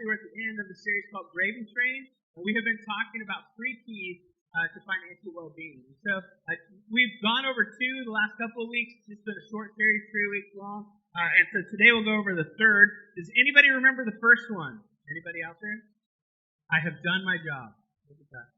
we're at the end of the series called Brave and Train, and we have been talking about 3 keys to financial well-being. So we've gone over 2 the last couple of weeks. It's just been a short series, 3 weeks long. And so today we'll go over the 3rd. Does anybody remember the first one? Anybody out there? I have done my job. Look at that.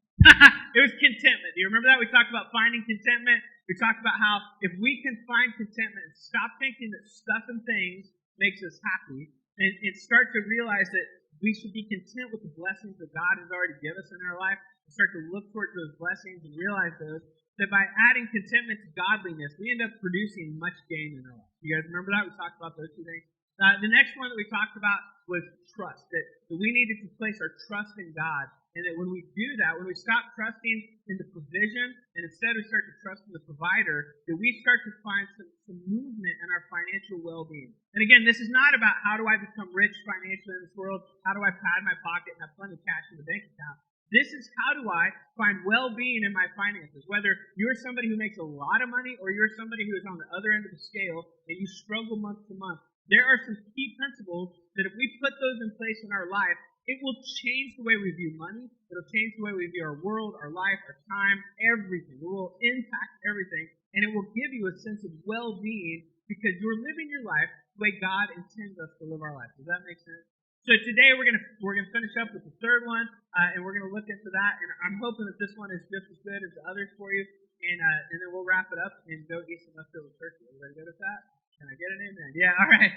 It was contentment. Do you remember that? We talked about finding contentment. We talked about how if we can find contentment and stop thinking that stuff and things makes us happy, and start to realize that we should be content with the blessings that God has already given us in our life, and start to look towards those blessings and realize those, that by adding contentment to godliness, we end up producing much gain in our life. You guys remember that? We talked about those 2 things. The next one that we talked about was trust, that we needed to place our trust in God, and that when we do that, when we stop trusting in the provision, and instead we start to trust in the provider, that we start to find some movement in our financial well-being. And again, this is not about how do I become rich financially in this world, how do I pad my pocket and have plenty of cash in the bank account. This is how do I find well-being in my finances. Whether you're somebody who makes a lot of money or you're somebody who is on the other end of the scale and you struggle month to month, there are some key principles that if we put those in place in our life, it will change the way we view money. It'll change the way we view our world, our life, our time, everything. It will impact everything, and it will give you a sense of well-being because you're living your life the way God intends us to live our life. Does that make sense? So today we're gonna finish up with the 3rd one, and we're gonna look into that. And I'm hoping that this one is just as good as the others for you. And then we'll wrap it up and go eat some leftover turkey. Everybody good with that? Can I get an amen? Yeah. All right.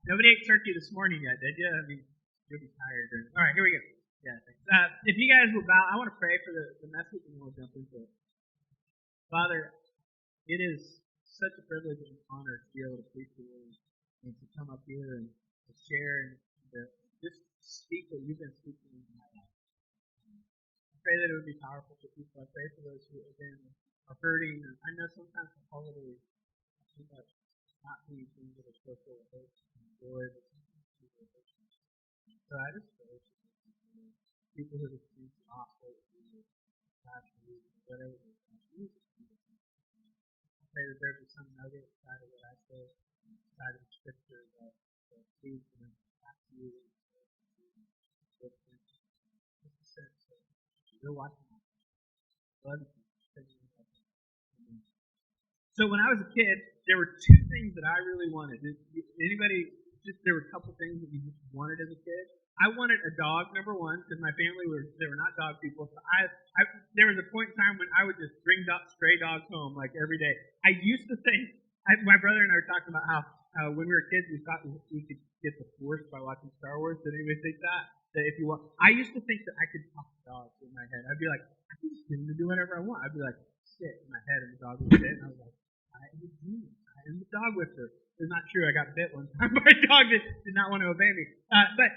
Nobody ate turkey this morning yet, did you? I mean, you'll be tired. All right, here we go. Yeah, thanks. If you guys will bow, I want to pray for the message, and then we'll jump into it. Father, it is such a privilege and honor to be able to preach the word and to come up here and to share and to just speak what you've been speaking in my life. I pray that it would be powerful for people. I pray for those who, again, are hurting. And I know sometimes the holidays too much not being things that are so full of hope and joy, but sometimes people are hurting. So I just pray for people who have experienced the gospel, passion, whatever it is. I pray that there be some nugget inside of what I say, inside of the scripture that leads them back to you. Just a sense that you're watching us. Love you. So when I was a kid, there were 2 things that I really wanted. Anybody, there were a couple things that you just wanted as a kid. I wanted a dog, number 1, because my family they were not dog people. So there was a point in time when I would just bring stray dogs home like every day. I used to think, my brother and I were talking about how when we were kids we thought we could get the Force by watching Star Wars. Did anybody think that? That if you want, I used to think that I could talk to dogs in my head. I'd be like, I can just get him to do whatever I want. I'd be like, sit in my head, and the dog would sit, and I was like, I am a genius. I am the dog whisperer. It's not true. I got bit one time by a dog that did not want to obey me. But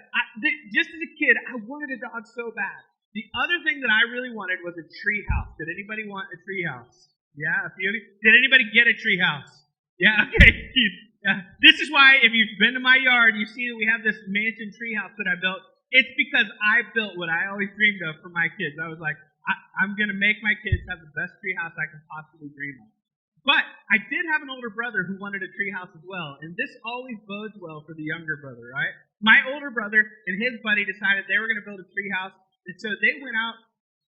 just as a kid, I wanted a dog so bad. The other thing that I really wanted was a tree house. Did anybody want a tree house? Yeah, a few of you. Did anybody get a tree house? Yeah, okay. Yeah. This is why if you've been to my yard, you see that we have this mansion tree house that I built. It's because I built what I always dreamed of for my kids. I was like, I'm going to make my kids have the best tree house I can possibly dream of. But I did have an older brother who wanted a treehouse as well, and this always bodes well for the younger brother, right? My older brother and his buddy decided they were going to build a treehouse, and so they went out,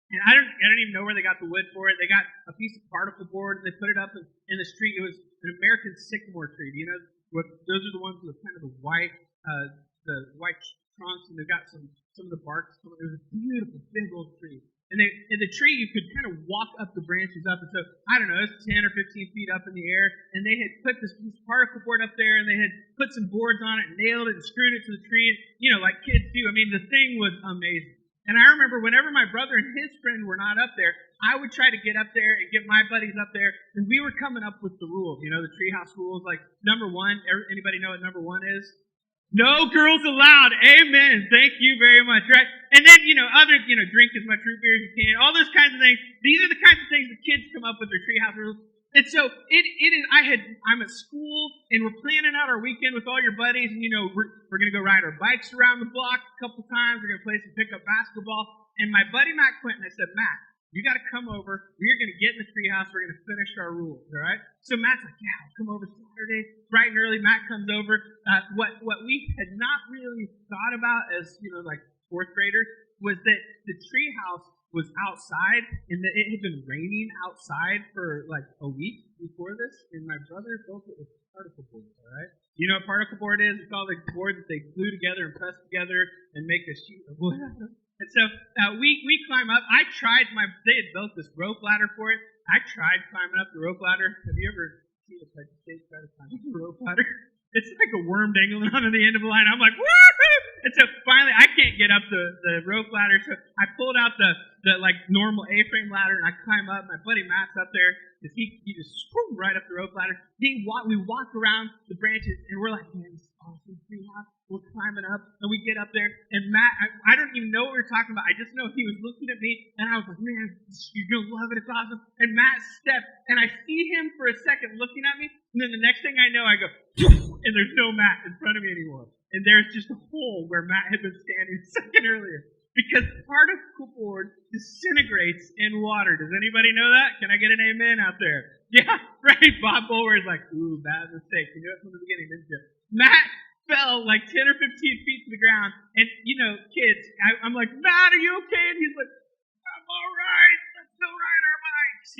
and I don't even know where they got the wood for it. They got a piece of particle board, and they put it up in the street. It was an American sycamore tree. Do you know what? Those are the ones with kind of the white trunks, and they've got some of the bark. It was a beautiful, big old tree. And the tree, you could kind of walk up the branches up. And so, I don't know, it was 10 or 15 feet up in the air. And they had put this particle board up there, and they had put some boards on it and nailed it and screwed it to the tree. You know, like kids do. I mean, the thing was amazing. And I remember whenever my brother and his friend were not up there, I would try to get up there and get my buddies up there. And we were coming up with the rules, you know, the treehouse rules. Like, number 1, anybody know what number 1 is? No girls allowed. Amen. Thank you very much. Right? And then, drink as much root beer as you can. All those kinds of things. These are the kinds of things the kids come up with their treehouse rules. And so I'm at school and we're planning out our weekend with all your buddies, and we're going to go ride our bikes around the block a couple times. We're going to play some pickup basketball. And my buddy Matt Quinton, I said, Matt, You got to come over. We're going to get in the treehouse. We're going to finish our rules, all right? So Matt's like, yeah, I'll come over Saturday, bright and early. Matt comes over. What we had not really thought about as, like fourth graders was that the treehouse was outside and that it had been raining outside for like a week before this. And my brother built it with particle board, all right? You know what particle board is? It's all the board that they glue together and press together and make a sheet of wood out of. And so we climb up. They had built this rope ladder for it. I tried climbing up the rope ladder. Have you ever seen a Texas kid try to climb up the rope ladder? It's like a worm dangling on the end of the line. I'm like, woohoo! And so finally, I can't get up the rope ladder. So I pulled out the like normal A-frame ladder and I climb up. My buddy Matt's up there. He just swooped right up the rope ladder. We walk around the branches and we're like, man, this is awesome treehouse. We're climbing up and we get up there and Matt, I don't even know what we were talking about. I just know he was looking at me and I was like, man, you're going to love it. It's awesome. And Matt stepped and I see him for a second looking at me and then the next thing I know, I go, and there's no Matt in front of me anymore. And there's just a hole where Matt had been standing a second earlier. Because particle board disintegrates in water. Does anybody know that? Can I get an amen out there? Yeah, right. Bob Bulwer is like, ooh, bad mistake. You knew it from the beginning, didn't you? Matt fell like 10 or 15 feet to the ground. And, kids, I'm like, Matt, are you okay? And he's like, I'm all right. Let's go ride our bikes,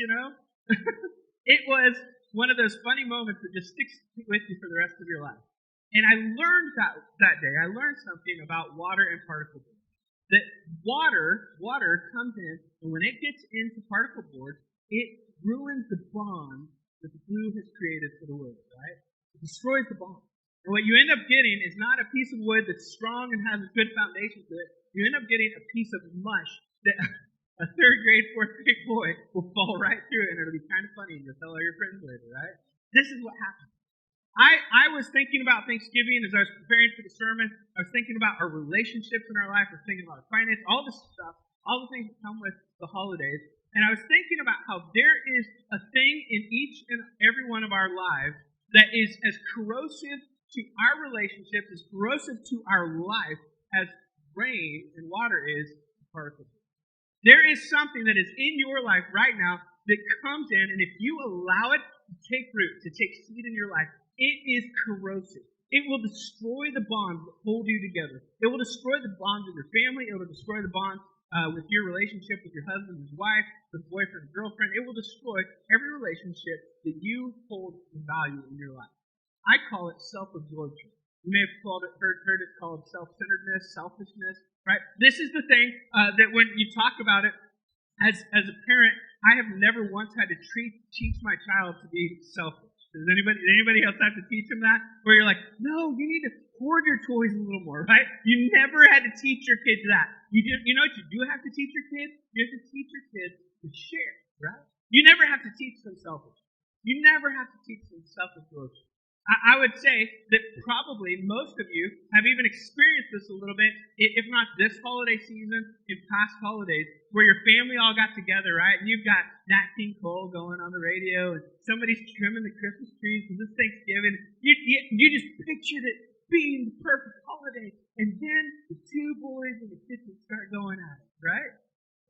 It was one of those funny moments that just sticks with you for the rest of your life. And I learned that day, I learned something about water and particle board. That water comes in, and when it gets into particle board, it ruins the bond that the glue has created for the wood, right? It destroys the bond. And what you end up getting is not a piece of wood that's strong and has a good foundation to it. You end up getting a piece of mush that a third grade, fourth grade boy will fall right through it, and it'll be kind of funny, and you'll tell all your friends later, right? This is what happens. I was thinking about Thanksgiving as I was preparing for the sermon. I was thinking about our relationships in our life. I was thinking about our finance, all this stuff, all the things that come with the holidays. And I was thinking about how there is a thing in each and every one of our lives that is as corrosive to our relationships, as corrosive to our life as rain and water is to particles. There is something that is in your life right now that comes in, and if you allow it to take root, to take seed in your life, it is corrosive. It will destroy the bonds that hold you together. It will destroy the bonds of your family. It will destroy the bonds with your relationship with your husband, his wife, with boyfriend, girlfriend. It will destroy every relationship that you hold in value in your life. I call it self-absorption. You may have heard it called self-centeredness, selfishness, right? This is the thing that when you talk about it, as a parent, I have never once had to teach my child to be selfish. Does anybody else have to teach them that? Where you're like, no, you need to hoard your toys a little more, right? You never had to teach your kids that. You know what you do have to teach your kids? You have to teach your kids to share, right? You never have to teach them selfish. You never have to teach them self-absorption. I would say that probably most of you have even experienced this a little bit, if not this holiday season, in past holidays, where your family all got together, right? And you've got Nat King Cole going on the radio, and somebody's trimming the Christmas trees because it's Thanksgiving. You just pictured it being the perfect holiday, and then the two boys in the kitchen start going at it, right?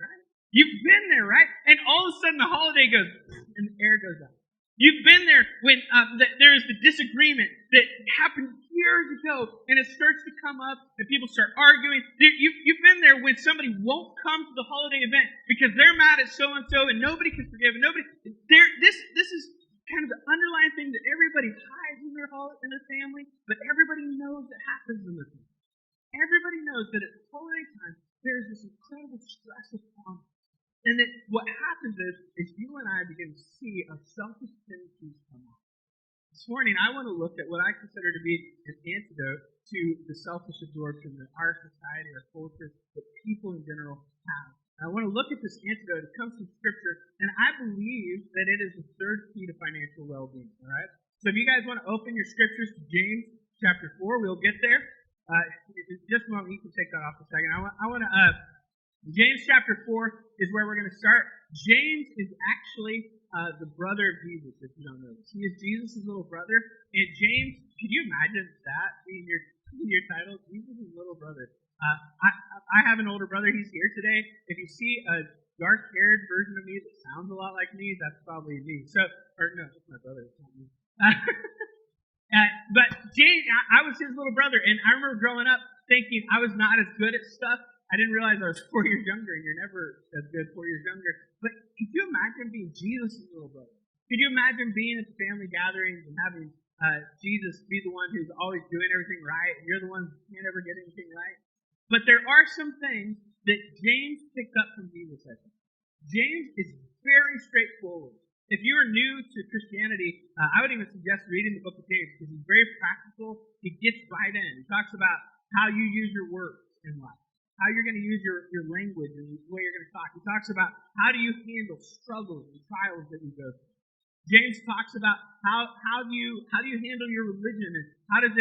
Right? You've been there, right? And all of a sudden the holiday goes, and the air goes out. You've been there when there's the disagreement that happened years ago, and it starts to come up, and people start arguing. You've been there when somebody won't come to the holiday event because they're mad at so-and-so, and nobody can forgive, and nobody. This is kind of the underlying thing that everybody hides in their family, but everybody knows it happens in their family. Everybody knows that at holiday time, there's this incredible stress upon us. And that what happens is you and I begin to see our selfish tendencies come out. This morning, I want to look at what I consider to be an antidote to the selfish absorption that our society, our culture, that people in general have. And I want to look at this antidote. It comes from Scripture, and I believe that it is the third key to financial well-being. All right? So if you guys want to open your Scriptures to James chapter 4, we'll get there. Just a moment, you can take that off a second. I want to... James chapter 4 is where we're going to start. James is actually the brother of Jesus, if you don't know this. He is Jesus' little brother. And James, could you imagine that being your title? Jesus' little brother. I have an older brother. He's here today. If you see dark-haired version of me that sounds a lot like me, that's probably me. So, or no, that's my brother. It's not me. But James, I was his little brother, and I remember growing up thinking I was not as good at stuff. I didn't realize I was 4 years younger, and you're never as good 4 years younger. But could you imagine being Jesus' little brother? Could you imagine being at the family gatherings and having Jesus be the one who's always doing everything right, and you're the one who can't ever get anything right? But there are some things that James picked up from Jesus, I think. James is very straightforward. If you are new to Christianity, I would even suggest reading the book of James because he's very practical. He gets right in. He talks about how you use your words in life, how you're going to use your language and the way you're going to talk. He talks about how do you handle struggles and trials that you go through. James talks about how do you handle your religion and how does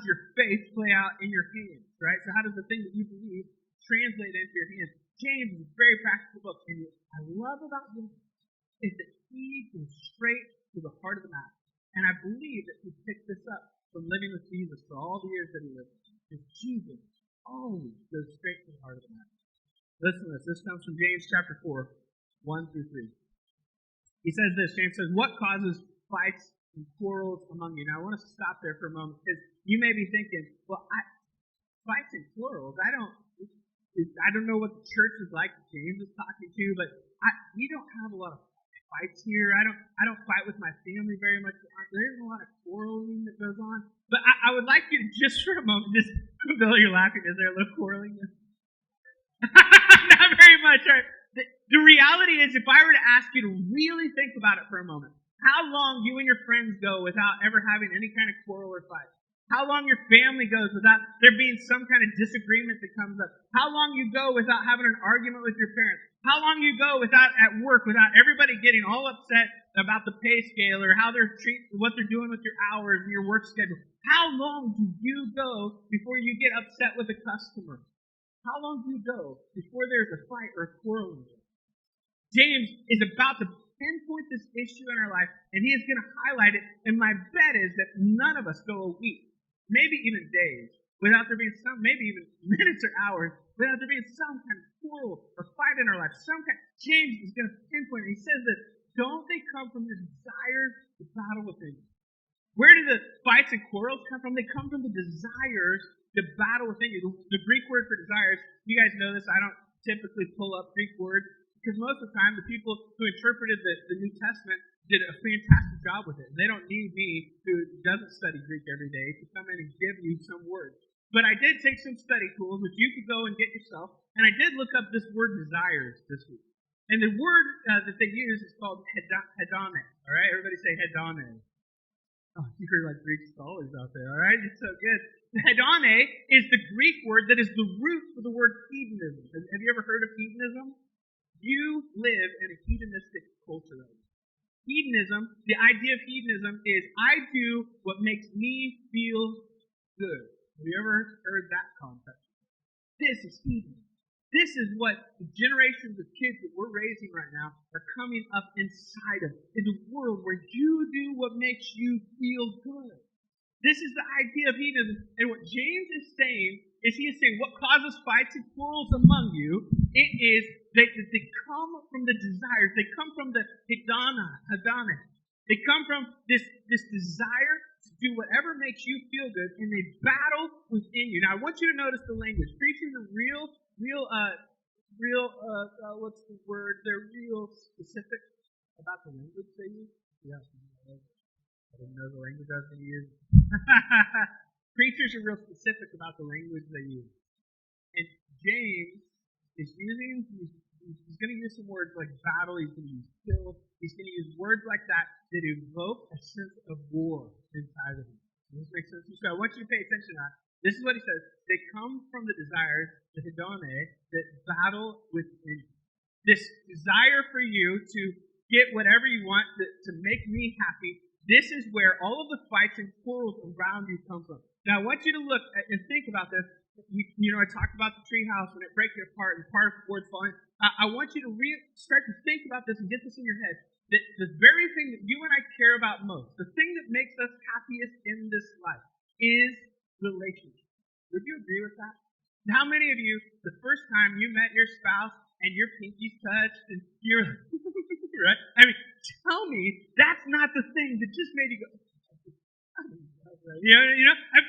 your faith play out in your hands, right? So how does the thing that you believe translate into your hands? James is a very practical book, and what I love about James is that he goes straight to the heart of the matter. And I believe that he picked this up from living with Jesus for all the years that he lived. Because Jesus always goes straight to the heart of the matter. Listen to this. This comes from James chapter 4, 1 through 3. He says this. James says, "What causes fights and quarrels among you?" Now I want to stop there for a moment because you may be thinking, well, fights and quarrels, I don't know what the church is like that James is talking to, but we don't have a lot of fights here. I don't fight with my family very much. There isn't a lot of quarreling that goes on. But I would like you to just for a moment, just Bill, you're laughing. Is there a little quarreling? Not very much. Right? The reality is, if I were to ask you to really think about it for a moment, how long you and your friends go without ever having any kind of quarrel or fight? How long your family goes without there being some kind of disagreement that comes up? How long you go without having an argument with your parents? How long you go without at work without everybody getting all upset about the pay scale or how what they're doing with your hours and your work schedule? How long do you go before you get upset with a customer? How long do you go before there's a fight or a quarrel? James is about to pinpoint this issue in our life, and he is going to highlight it. And my bet is that none of us go a week, maybe even days, without there being some, maybe even minutes or hours, without there being some kind of quarrel or fight in our life. James is going to pinpoint it. He says that, don't they come from the desire to battle within you? Where do the fights and quarrels come from? They come from the desires to battle within you. The Greek word for desires, you guys know this, I don't typically pull up Greek words, because most of the time the people who interpreted the New Testament did a fantastic job with it. And they don't need me, who doesn't study Greek every day, to come in and give you some words. But I did take some study tools, which you could go and get yourself, and I did look up this word desires this week. And the word that they use is called hedone. All right, everybody say hedone. Oh, you're like Greek scholars out there, all right? It's so good. Hedone is the Greek word that is the root for the word hedonism. Have you ever heard of hedonism? You live in a hedonistic culture right now. Hedonism, the idea of hedonism is I do what makes me feel good. Have you ever heard that concept? This is hedonism. This is what the generations of kids that we're raising right now are coming up inside of. Is a world where you do what makes you feel good. This is the idea of hedonism. And what James is saying is he is saying what causes fights and quarrels among you, it is they come from the desires. They come from the hedone. They come from this desire to do whatever makes you feel good, and they battle within you. Now, I want you to notice the language. Preachers are what's the word? They're real specific about the language they use. Yeah, I didn't know the language I was going to use. Preachers are real specific about the language they use. And James is he's going to use some words like battle, he's going to use kill, he's going to use words like that evoke a sense of war inside of him. Does this make sense? So I want you to pay attention to that. This is what he says. They come from the desires, the hedone, that battle within you. This desire for you to get whatever you want, to make me happy, this is where all of the fights and quarrels around you come from. Now I want you to look and think about this. I talked about the treehouse and it breaking apart and part of the board's falling. I want you to start to think about this and get this in your head. That the very thing that you and I care about most, the thing that makes us happiest in this life, is relationship. Would you agree with that? How many of you, the first time you met your spouse, and your pinky's touched, and you're right? I mean, tell me that's not the thing that just made you go,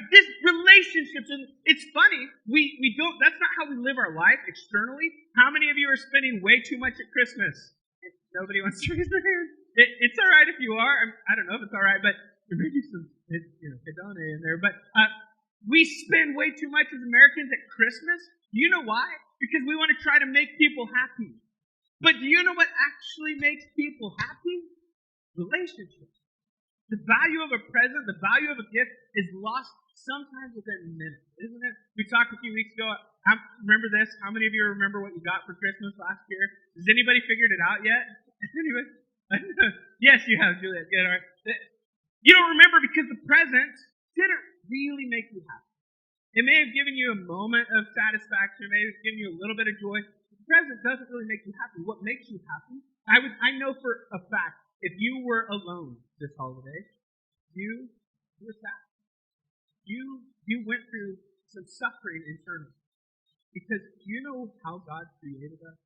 this relationships, and it's funny, we don't, that's not how we live our life externally. How many of you are spending way too much at Christmas? Nobody wants to raise their hand. It's all right if you are. I don't know if it's all right, but there may be some, hedone in there. But we spend way too much as Americans at Christmas. Do you know why? Because we want to try to make people happy. But do you know what actually makes people happy? Relationships. The value of a present, the value of a gift is lost sometimes within minutes, isn't it? We talked a few weeks ago. Remember this? How many of you remember what you got for Christmas last year? Has anybody figured it out yet? Anybody? Yes, you have, Juliet. Good, all right. You don't remember because the present didn't really make you happy. It may have given you a moment of satisfaction. It may have given you a little bit of joy. The present doesn't really make you happy. What makes you happy? I know for a fact, if you were alone this holiday, you were sad. You went through some suffering internally. Because you know how God created us?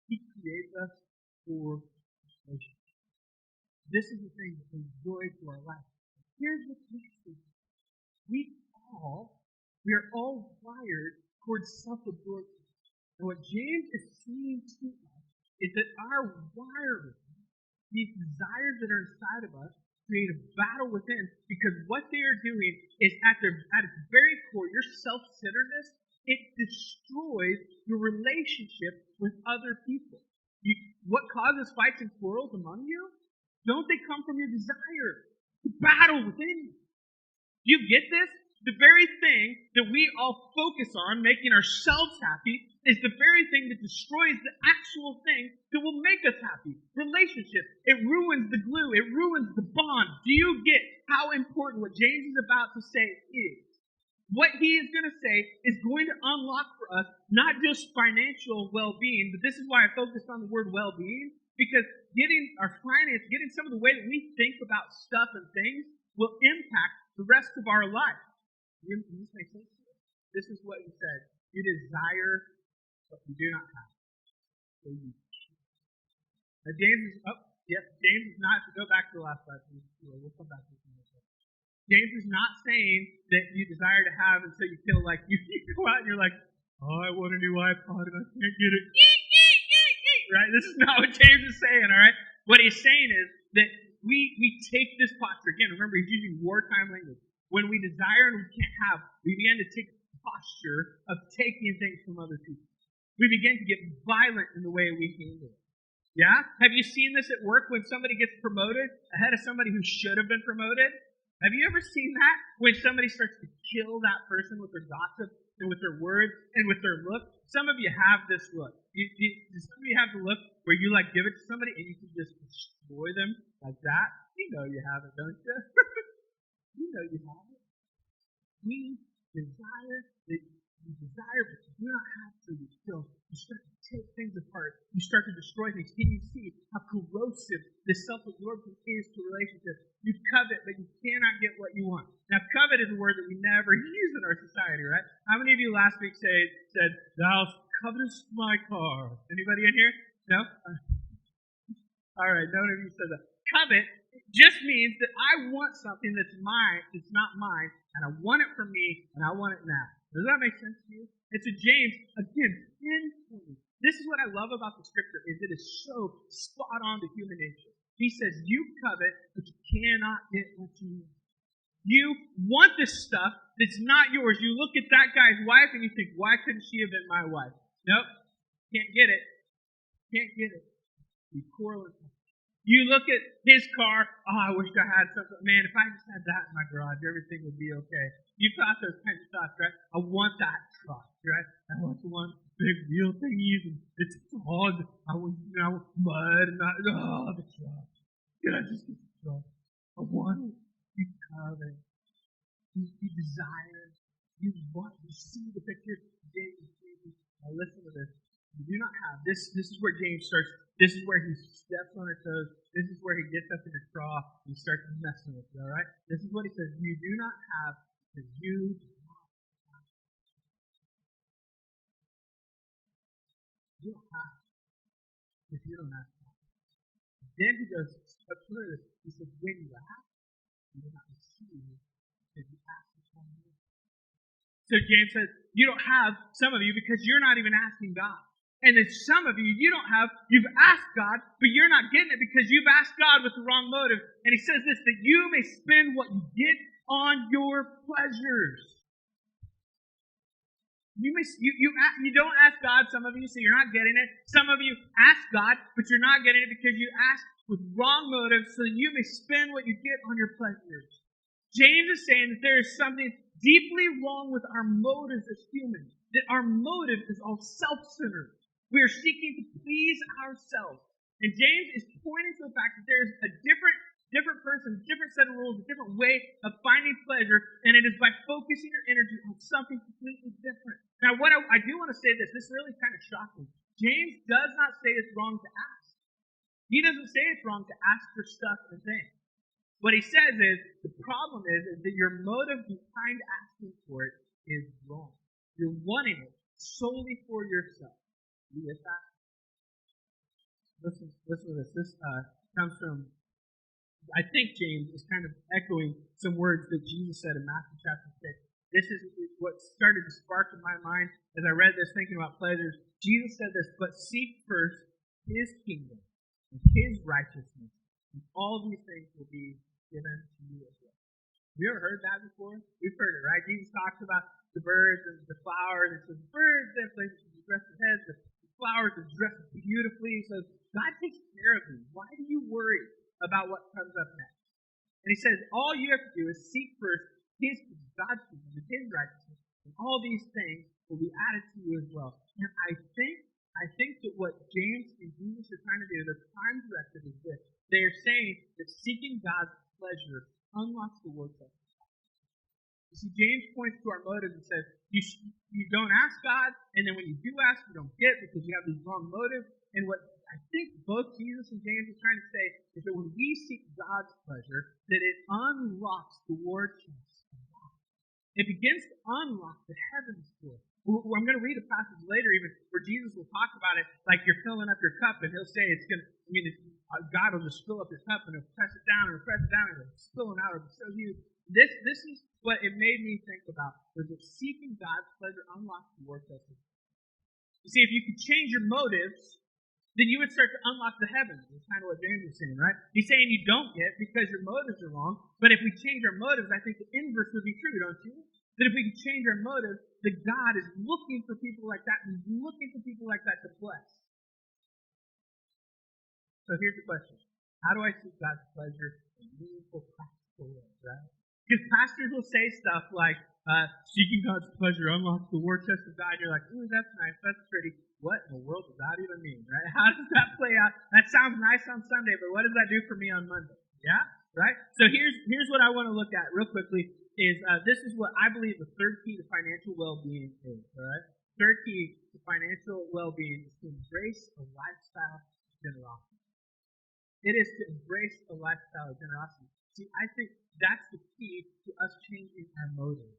He created us for relationship. This is the thing that brings joy to our life. Here's what's interesting. We are all wired towards self-absorption. And what James is saying to us is that our wiring, these desires that are inside of us, create a battle within, because what they are doing is at its very core, your self-centeredness, it destroys your relationship with other people. What causes fights and quarrels among you? Don't they come from your desire to battle within you? Do you get this? The very thing that we all focus on, making ourselves happy, is the very thing that destroys the actual thing that will make us happy. Relationship. It ruins the glue. It ruins the bond. Do you get how important what James is about to say is? What he is going to say is going to unlock for us not just financial well-being, but this is why I focused on the word well-being, because getting our finance, getting some of the way that we think about stuff and things will impact the rest of our life. Does this make sense? This is what he said. You desire what you do not have. So you choose. Now James is not, to go back to the last slide, we'll come back to this in a second. James is not saying that you desire to have, and so you feel like you go out and you're like, oh, I want a new iPod and I can't get it. Right? This is not what James is saying, all right? What he's saying is that we take this posture. Again, remember, he's using wartime language. When we desire and we can't have, we begin to take the posture of taking things from other people. We begin to get violent in the way we handle it. Yeah? Have you seen this at work when somebody gets promoted ahead of somebody who should have been promoted? Have you ever seen that? When somebody starts to kill that person with their gossip and with their words and with their look? Some of you have this look. Does some of you have the look where you give it to somebody and you can just destroy them like that? You know you have it, don't you? You know you have it. We desire that you desire, but you do not have to. You start to take things apart. You start to destroy things. Can you see how corrosive this self-absorption is to relationships? You covet, but you cannot get what you want. Now, covet is a word that we never use in our society, right? How many of you last week said, "Thou covetest my car"? Anybody in here? No? All right, none of you said that. Covet just means that I want something that's mine, that's not mine, and I want it for me, and I want it now. Does that make sense to you? And so James, again, pinpointing. This is what I love about the scripture, is it is so spot on to human nature. He says, you covet, but you cannot get what you want. You want this stuff that's not yours. You look at that guy's wife and you think, why couldn't she have been my wife? Nope. Can't get it. Can't get it. You quarrel. You look at his car, oh, I wish I had something. Man, if I just had that in my garage, everything would be okay. You've thought those kinds of thoughts, right? I want that truck, right? I want the one big wheel thingies, and it's hard. I want mud, and the truck. Can I just get the truck? I want it. You covet. You desire. You want. You see the picture. James. Now listen to this. You do not have. This is where James starts. This is where he steps on our toes. This is where he gets up in the trough and starts messing with you, all right? This is what he says. You do not have because you do not have. You don't have if you don't ask God. Then he goes a step further. He says, when you ask, you will not receive because you ask the wrong way. So James says, you don't have, some of you, because you're not even asking God. And then some of you, you've asked God, but you're not getting it because you've asked God with the wrong motive. And he says this, that you may spend what you get on your pleasures. You don't ask God, some of you, so you're not getting it. Some of you ask God, but you're not getting it because you ask with wrong motives so that you may spend what you get on your pleasures. James is saying that there is something deeply wrong with our motives as humans, that our motive is all self-centered. We are seeking to please ourselves. And James is pointing to the fact that there is a different person, different set of rules, a different way of finding pleasure, and it is by focusing your energy on something completely different. Now, what I do want to say this is really kind of shocking. James does not say it's wrong to ask. He doesn't say it's wrong to ask for stuff and things. What he says is, the problem is that your motive behind asking for it is wrong. You're wanting it solely for yourself. You get that? Listen to this. This comes from, I think James is kind of echoing some words that Jesus said in Matthew chapter 6. This is what started to spark in my mind as I read this, thinking about pleasures. Jesus said this, but seek first his kingdom and his righteousness, and all these things will be given to you as well. Have you ever heard that before? We've heard it, right? Jesus talks about the birds and the flowers. It says, birds, they have places to dress their heads. The flowers are dressed beautifully. He says, God takes care of you. Why do you worry about what comes up next? And he says, all you have to do is seek first his kingdom, God's kingdom, and his righteousness, and all these things will be added to you as well. And I think that what James and Jesus are trying to do, the prime directive is this. They are saying that seeking God's pleasure unlocks the work of God. You see, James points to our motives and says, you don't ask God, and then when you do ask, you don't get because you have these wrong motives. And what I think both Jesus and James are trying to say is that when we seek God's pleasure, that it unlocks the war chest of God. It begins to unlock the heavens for us. I'm going to read a passage later even where Jesus will talk about it like you're filling up your cup, and he'll say it's going to, God will just fill up your cup and he'll press it down and press it down and it's spilling out. It'll be so huge. This is what it made me think about, was that seeking God's pleasure unlocks the war chest. You see, if you could change your motives, then you would start to unlock the heavens. That's kind of what James is saying, right? He's saying you don't get because your motives are wrong, but if we change our motives, I think the inverse would be true, don't you? That if we can change our motives, that God is looking for people like that, and He's looking for people like that to bless. So here's the question. How do I seek God's pleasure in meaningful, practical ways, right? Because pastors will say stuff like, seeking God's pleasure unlocks the war chest of God. And you're like, ooh, that's nice, that's pretty. What in the world does that even mean, right? How does that play out? That sounds nice on Sunday, but what does that do for me on Monday? Yeah? Right? So here's what I want to look at real quickly is this is what I believe the third key to financial well-being is, all right? Third key to financial well-being is to embrace a lifestyle of generosity. It is to embrace a lifestyle of generosity. See, I think that's the key to us changing our motive.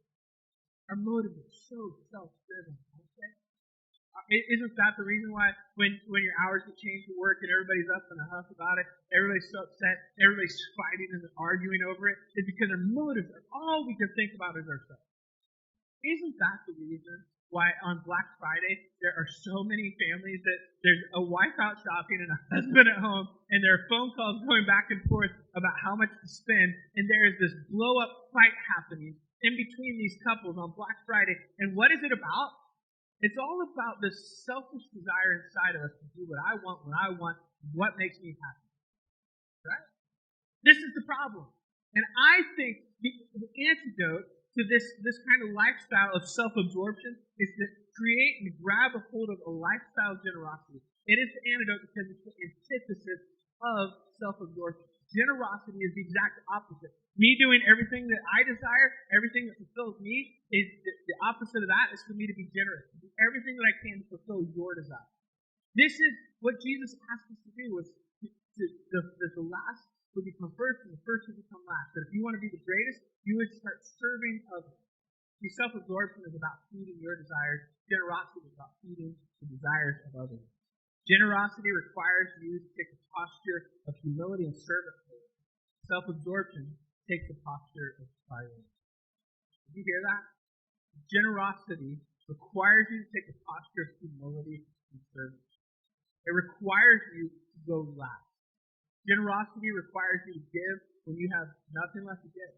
Our motive is so self-driven, okay? Isn't that the reason why when your hours get changed at work and everybody's up in a huff about it, everybody's so upset, everybody's fighting and arguing over it? It's because our motives are all we can think about is ourselves. Isn't that the reason why on Black Friday there are so many families that there's a wife out shopping and a husband at home, and there are phone calls going back and forth about how much to spend, and there is this blow-up fight happening in between these couples on Black Friday. And what is it about? It's all about this selfish desire inside of us to do what I want, what makes me happy. Right? This is the problem. And I think the antidote to this kind of lifestyle of self-absorption is to create and grab a hold of a lifestyle of generosity. It is the antidote because it's the antithesis of self-absorption. Generosity is the exact opposite. Me doing everything that I desire, everything that fulfills me, is the opposite of that is for me to be generous. To do everything that I can to fulfill your desire. This is what Jesus asked us to do, was that the last would become first and the first would become last. That if you want to be the greatest, you would start serving others. See, self-absorption is about feeding your desires. Generosity is about feeding the desires of others. Generosity requires you to take a posture of humility and service. Self-absorption takes a posture of silence. Did you hear that? Generosity requires you to take a posture of humility and service. It requires you to go last. Generosity requires you to give when you have nothing left to give.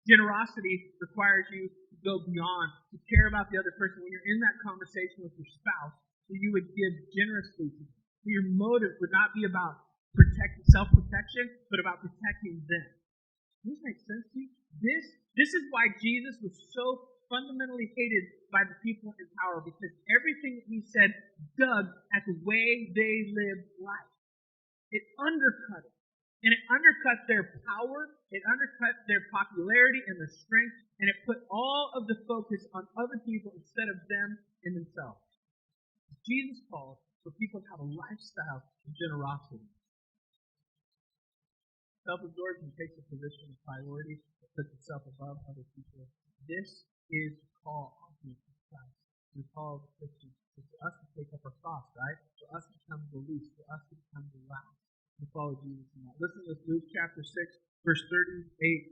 Generosity requires you to go beyond, to care about the other person. When you're in that conversation with your spouse, that you would give generously to them. That your motive would not be about self-protection, but about protecting them. Does this make sense to you? This is why Jesus was so fundamentally hated by the people in power, because everything that he said dug at the way they lived life. It undercut it. And it undercut their power, it undercut their popularity and their strength, and it put all of the focus on other people instead of them and themselves. Jesus called for people to have a lifestyle of generosity. Self-absorption takes a position of priority that puts itself above other people. This is the call ultimately of Christ. The call of the Christians is for us to take up our cross, right? For us to become the least, for us to become the last. To follow Jesus in that. Listen to this, Luke chapter 6, verse 38.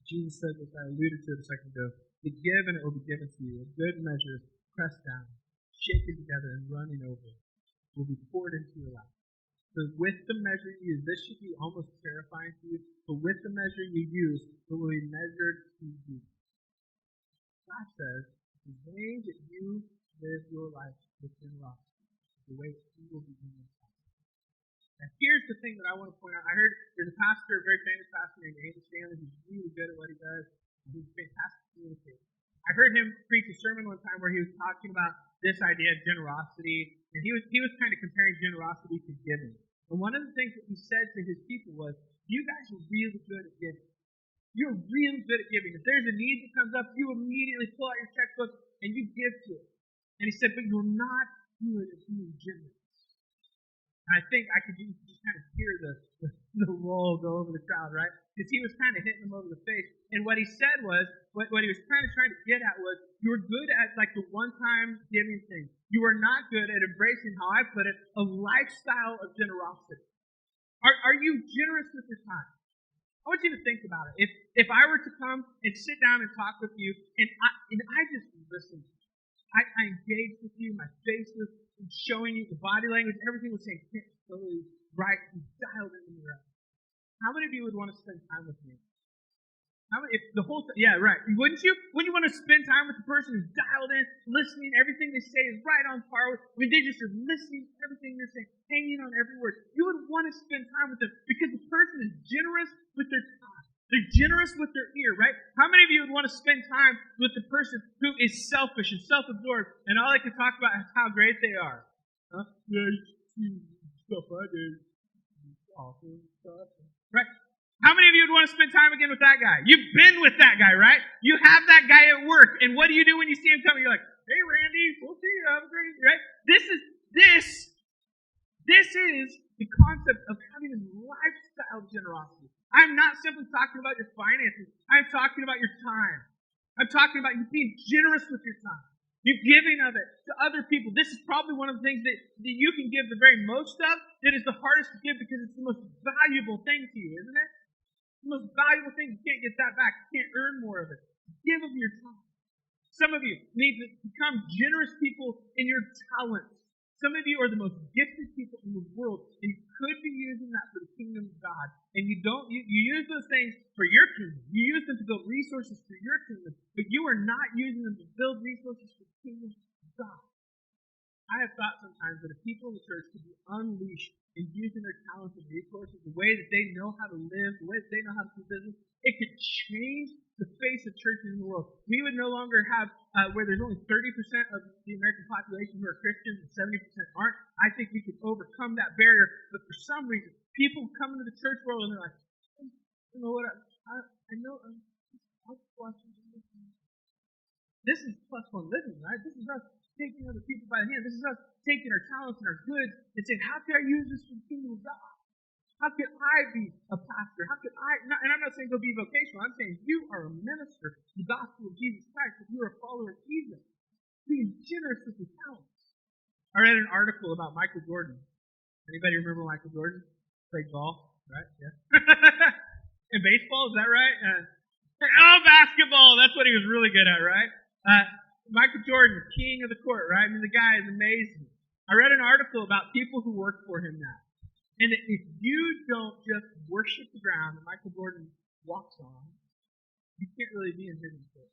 Jesus said this, I alluded to it a second ago. To give and it will be given to you. A good measure, pressed down, shaken together, and running over, will be poured into your lap. So with the measure you use, this should be almost terrifying to you, but with the measure you use, it will be measured to you. God says, the way that you live your life with generosity, the way that He will be in your life. Now, here's the thing that I want to point out. I heard there's a pastor, a very famous pastor named Andy Stanley, who's really good at what he does. He's a fantastic communicator. I heard him preach a sermon one time where he was talking about this idea of generosity, and he was kind of comparing generosity to giving. And one of the things that he said to his people was, you guys are really good at giving. You're really good at giving. If there's a need that comes up, you immediately pull out your checkbook and you give to it. And he said, but you're not good at being generous. And I think I could just kind of hear the roll go over the crowd, right? Because he was kind of hitting them over the face. And what he said was, what he was kind of trying to get at was, you were good at like the one-time giving thing. You are not good at embracing, how I put it, a lifestyle of generosity. Are you generous with your time? I want you to think about it. If I were to come and sit down and talk with you, and I just listened, I engaged with you, my face was showing you, the body language, everything was saying, totally right, and dialed into me right. How many of you would want to spend time with me? How many, if the whole time, yeah, right. Wouldn't you? Wouldn't you want to spend time with the person who's dialed in, listening, everything they say is right on par with, they just are listening to everything they're saying, hanging on every word. You would want to spend time with them because the person is generous with their time. They're generous with their ear, right? How many of you would want to spend time with the person who is selfish and self-absorbed and all they can talk about is how great they are? Huh? Yeah, you see stuff I did. Awesome stuff. Right? How many of you would want to spend time again with that guy? You've been with that guy, right? You have that guy at work, and what do you do when you see him coming? You're like, hey, Randy, we'll see you. Have a great day, right? This is the concept of having a lifestyle of generosity. I'm not simply talking about your finances. I'm talking about your time. I'm talking about you being generous with your time. You giving of it to other people. This is probably one of the things that you can give the very most of, that is the hardest to give because it's the most valuable thing to you, isn't it? The most valuable thing. You can't get that back. You can't earn more of it. Give of your time. Some of you need to become generous people in your talents. Some of you are the most gifted people in the world, and you could be using that for the kingdom of God. And you use those things for your kingdom. You use them to build resources for your kingdom, but you are not using them to build resources for the kingdom of God. I have thought sometimes that if people in the church could be unleashed in using their talents and resources, the way that they know how to live, the way that they know how to do business, it could change the face of churches in the world. We would no longer have where there's only 30% of the American population who are Christians and 70% aren't. I think we could overcome that barrier. But for some reason, people come into the church world and they're like, you know what? I know. This is plus one living, right? This is us taking other people by the hand. This is us taking our talents and our goods and saying, how can I use this for the kingdom of God? How can I be a pastor? How can I, and I'm not saying go be vocational. I'm saying you are a minister of the gospel of Jesus Christ. If you are a follower of Jesus, being generous with your talents. I read an article about Michael Jordan. Anybody remember Michael Jordan? Played golf, right? Yeah. In baseball, is that right? Basketball. That's what he was really good at, right? Michael Jordan, king of the court, right? I mean, the guy is amazing. I read an article about people who work for him now. And if you don't just worship the ground that Michael Jordan walks on, you can't really be in his court.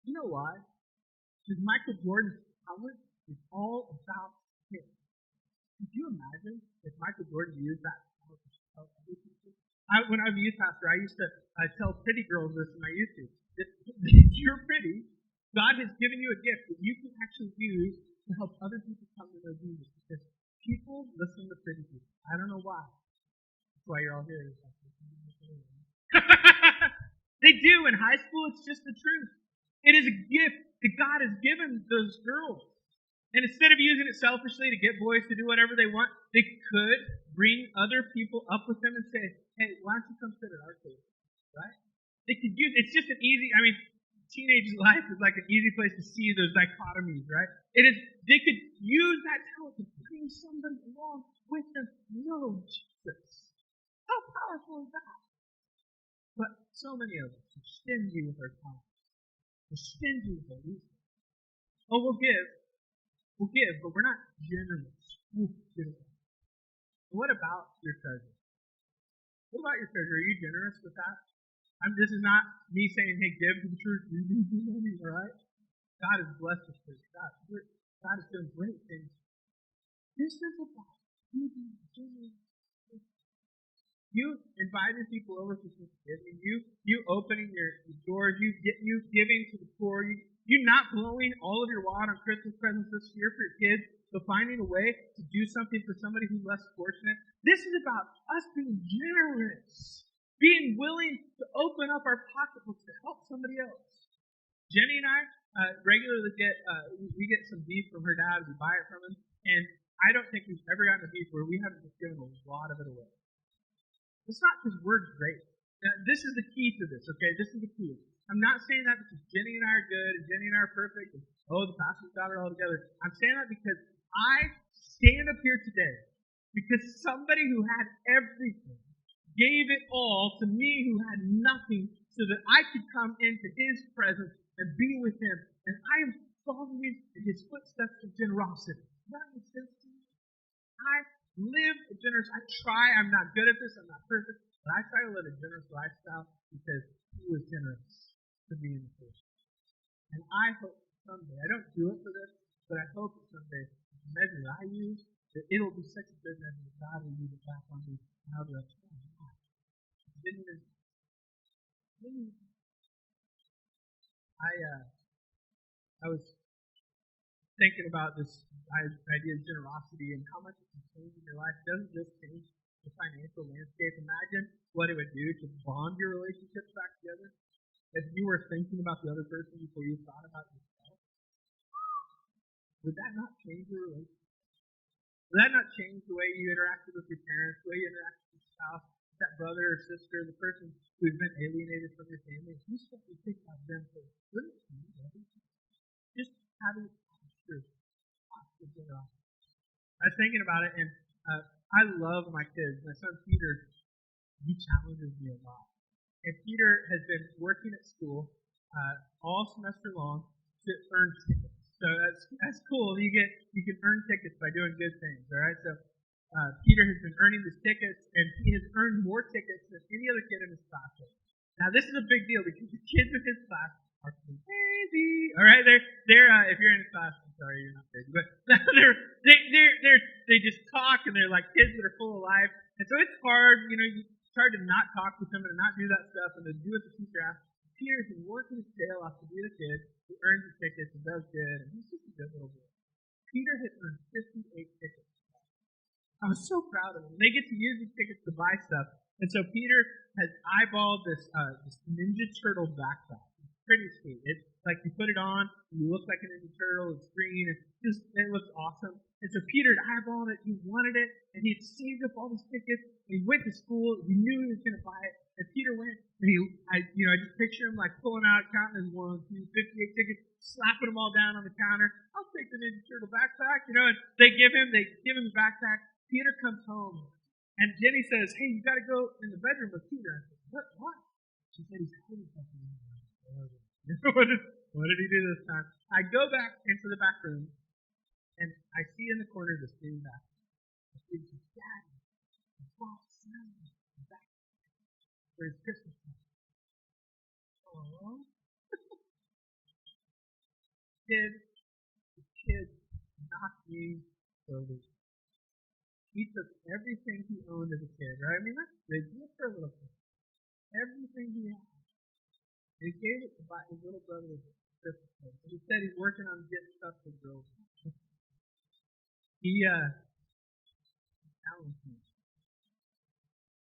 You know why? Because Michael Jordan's talent is all about him. Could you imagine if Michael Jordan used that talent to help other people? When I was a youth pastor, I used to tell pretty girls this in my YouTube. If you're pretty, God has given you a gift that you can actually use to help other people come to know Jesus. Because people listen to pretty people. I don't know why. That's why you're all here. They do. In high school, it's just the truth. It is a gift that God has given those girls. And instead of using it selfishly to get boys to do whatever they want, they could bring other people up with them and say, hey, why don't you come sit at our table? Right? They could use it's just an easy, teenage life is like an easy place to see those dichotomies, right? They could use that talent to bring somebody along with them. No, Jesus. How powerful is that? But so many of us are stingy with our time. We're stingy with our resources. Oh, we'll give, but we're not generous. What about your treasure? What about your treasure? Are you generous with that? This is not me saying, hey, give to the church. We need money, all right? God has blessed us. God has done great things. This is about you being generous. You inviting people over to Thanksgiving, you opening your doors, you giving to the poor, you not blowing all of your wad on Christmas presents this year for your kids, but finding a way to do something for somebody who's less fortunate. This is about us being generous, being willing to open up our pocketbooks to help somebody else. Jenny and I regularly we get some beef from her dad, we buy it from him, and I don't think we've ever gotten a beef where we haven't just given a lot of it away. It's not because we're great. Now, this is the key to this, okay? This is the key. I'm not saying that because Jenny and I are good and Jenny and I are perfect and, the pastor's got it all together. I'm saying that because I stand up here today because somebody who had everything gave it all to me who had nothing so that I could come into his presence and be with him. And I am following in his footsteps of generosity. Does that make sense to you? I live a generous. I'm not good at this. I'm not perfect. But I try to live a generous lifestyle because he was generous to me in the first place. And I hope someday, I don't do it for this, but I hope that someday, the measure that I use, that it'll be such a good measure that God will use it back on me. And I'll be like, I was thinking about this idea of generosity and how much it can change in your life. It doesn't just change the financial landscape. Imagine what it would do to bond your relationships back together. If you were thinking about the other person before you thought about yourself, would that not change your relationship? Would that not change the way you interacted with your parents, the way you interacted with your spouse, that brother or sister, the person who's been alienated from your family? If you start to think about them first, wouldn't it change everything? Just having posture of generosity. I was thinking about it, and I love my kids. My son Peter, he challenges me a lot. And Peter has been working at school all semester long to earn tickets. So that's cool. You can earn tickets by doing good things. All right. So Peter has been earning these tickets, and he has earned more tickets than any other kid in his class. Now this is a big deal because the kids in his class are crazy. All right. They're if you're in his class, I'm sorry, you're not crazy, but they just talk, and they're like kids that are full of life. And so it's hard. It's hard to not talk with them and not do that stuff and to do what the teacher asks. Peter's been working his tail off to be the kid who earns the tickets and does good, and he's just a good little boy. Peter has earned 58 tickets. I was so proud of him. They get to use these tickets to buy stuff. And so Peter has eyeballed this Ninja Turtle backpack. It's pretty sweet. It's like you put it on, and you look like a Ninja Turtle. It's green. It looks awesome. And so Peter had eyeballed it. He wanted it, and he had saved up all these tickets. And he went to school. He knew he was going to buy it. And Peter went, and I just picture him like pulling out, counting his 1, 2, 58 tickets, slapping them all down on the counter. I'll take the Ninja Turtle backpack, and they give him the backpack. Peter comes home, and Jenny says, hey, you got to go in the bedroom with Peter. I said, what? She said, he's hiding something in there. What did he do this time? I go back into the back room, and I see in the corner this green basket. I see this, Daddy, I bought Sam a backpack for his Christmas present. Aww. The kid knocked me over. He took everything he owned as a kid, right? I mean, that's big deal for a little kid. Everything he had. And he gave it to his little brother as a Christmas present. He said he's working on getting stuff for girls. He challenged me.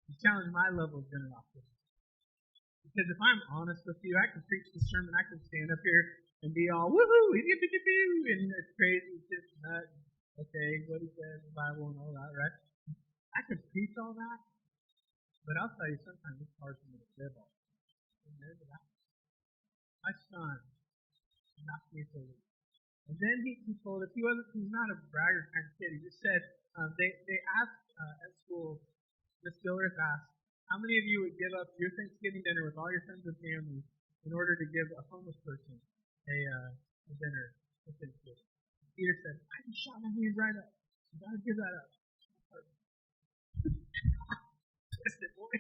He challenged my level of generosity. Because if I'm honest with you, I can preach the sermon, I can stand up here and be all woohoo, and it's crazy, it's just nuts. Okay, what he says in the Bible and all that, right? I can preach all that, but I'll tell you sometimes it's hard for me to live all that. My son knocked me for a And then he told us he's not a bragger kind of kid. He just said they asked at school, Miss Gilreth asked, how many of you would give up your Thanksgiving dinner with all your friends and family in order to give a homeless person a dinner for Thanksgiving? Peter said, I can shot my hand right up. You gotta give that up. Twisted boy.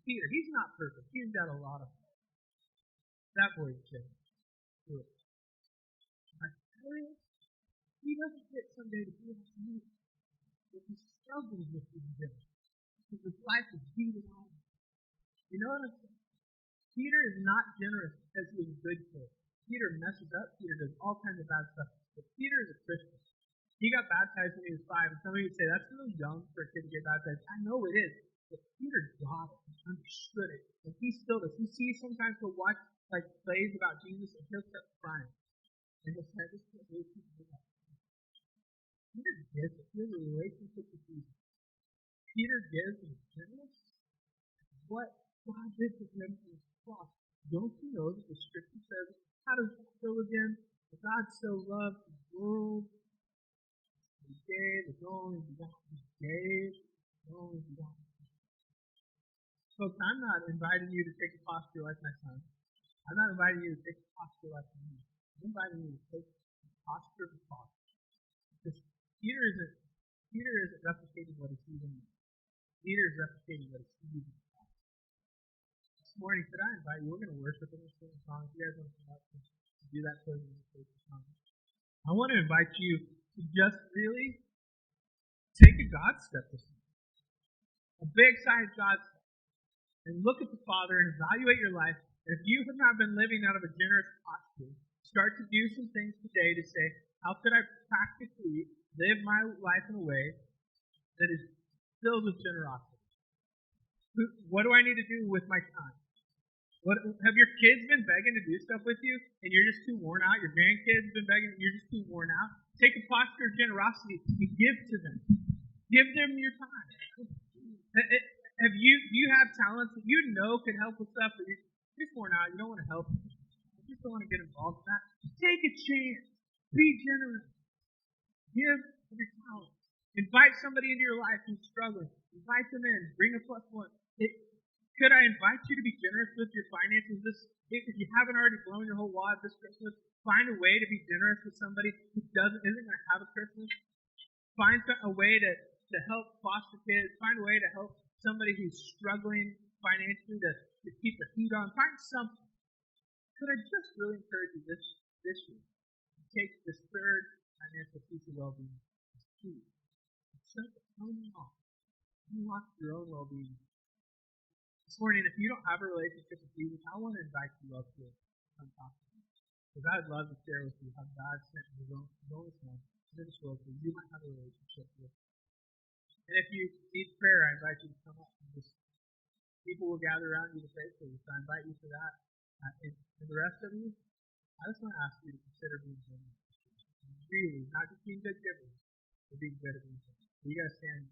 Peter, he's not perfect. He's got a lot of faults. That boy's good. Do it. I tell you, he doesn't get someday to be able to meet, but he struggles with his dinner. Because his life is beating on him. You know what I'm saying? Peter is not generous because he was a good kid. Peter messes up. Peter does all kinds of bad stuff. But Peter is a Christian. He got baptized when he was 5. And somebody would say, that's really young for a kid to get baptized. I know it is. But Peter got it. He understood it. And he still does. You see, sometimes he'll watch plays about Jesus and he'll start crying. And he'll say, this can't believe people do that. Peter gives it. He has a relationship with Jesus. Peter gives and is generous. What God did for him on the cross. Don't you know that the scripture says, how does it go again? For God so loved the world, he gave his only begotten. He gave his only begotten. Folks, I'm not inviting you to take a posture like my son. I'm not inviting you to take a posture like me. I'm inviting you to take a posture of the cross. Because Peter isn't replicating what he sees in me. Peter is replicating what he sees in me. This morning, could I invite you? We're going to worship in this song. If you guys want to come up and do that, closing the song. I want to invite you to just really take a God step this morning. A big size God step. And look at the Father and evaluate your life. And if you have not been living out of a generous posture, start to do some things today to say, how could I practically live my life in a way that is filled with generosity? What do I need to do with my time? Have your kids been begging to do stuff with you and you're just too worn out? Your grandkids have been begging and you're just too worn out? Take a posture of generosity and give to them. Give them your time. You have talents that you know could help with stuff, but you're just worn out. You don't want to help. You just don't want to get involved in that. Take a chance. Be generous. Give of your talents. Invite somebody into your life who's struggling. Invite them in. Bring a +1. Could I invite you to be generous with your finances? If you haven't already blown your whole wad this Christmas, find a way to be generous with somebody who isn't going to have a Christmas. Find a way to help foster kids. Find a way to help somebody who's struggling financially to keep the heat on. Find something. Could I just really encourage you this year to take this third financial piece of well-being as key. Start to unlock your own well-being. This morning, if you don't have a relationship with Jesus, I want to invite you up to come talk to me. Because I'd love to share with you how God sent his only son into this world so you might have a relationship with him. And if you need prayer, I invite you to come up and people will gather around you to pray for you. So I invite you to that. And the rest of you, I just want to ask you to consider being generous. Really, not just being good givers, but being good at being generous. So you guys stand.